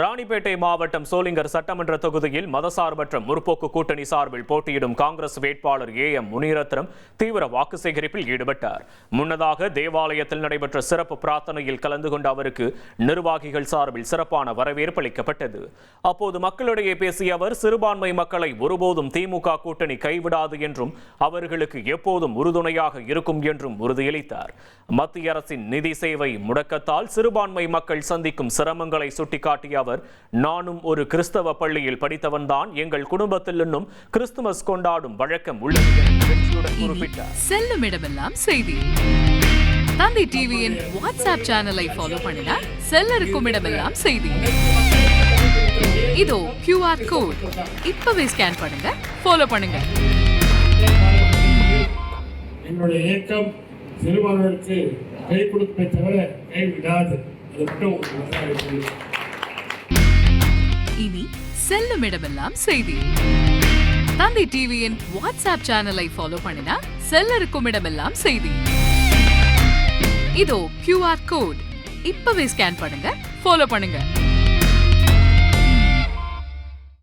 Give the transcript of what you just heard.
ராணிப்பேட்டை மாவட்டம் சோளிங்கர் சட்டமன்ற தொகுதியில் மதசார்பற்ற முற்போக்கு கூட்டணி சார்பில் போட்டியிடும் காங்கிரஸ் வேட்பாளர் AM முனிரத்னம் தீவிர வாக்கு சேகரிப்பில் ஈடுபட்டார். முன்னதாக தேவாலயத்தில் நடைபெற்ற சிறப்பு பிரார்த்தனையில் கலந்து கொண்ட அவருக்கு நிர்வாகிகள் சார்பில் சிறப்பான வரவேற்பு அளிக்கப்பட்டது. அப்போது மக்களிடையே பேசிய அவர், சிறுபான்மை மக்களை ஒருபோதும் திமுக கூட்டணி கைவிடாது என்றும் அவர்களுக்கு எப்போதும் உறுதுணையாக இருக்கும் என்றும் உறுதியளித்தார். மத்திய அரசின் நிதி சேவை முடக்கத்தால் சிறுபான்மை மக்கள் சந்திக்கும் சிரமங்களை சுட்டிக்காட்டிய அவர், நானும் ஒரு கிறிஸ்தவ பள்ளியில் படித்தவன்தான், எங்கள் குடும்பத்தில் இன்னும் கிறிஸ்துமஸ் கொண்டாடும் வழக்கம் உள்ளது என குறிப்பிட்டார். செல்லும் இடமெல்லாம் செய்தி. தந்தி டிவியின் வாட்ஸ்அப் சேனலை ஃபாலோ பண்ணினா செல்ல இருக்கும் இடமெல்லாம் செய்தி. இதோ QR கோட், இப்பவே ஸ்கேன் பண்ணுங்க, ஃபாலோ பண்ணுங்க. என்னுடைய இயக்கம் சிறுபான்மையினருக்கு கை கொடுப்பதை தவிர கைவிடாது. இனி செல்லும் இடமெல்லாம் செய்தி. தந்தி டிவியின் வாட்ஸ்அப் சேனலை ஃபாலோ பண்ணினா செல்ல இருக்கும் இடமெல்லாம் செய்தி. இதோ QR கோட், இப்பவே ஸ்கேன் பண்ணுங்க, ஃபாலோ பண்ணுங்க.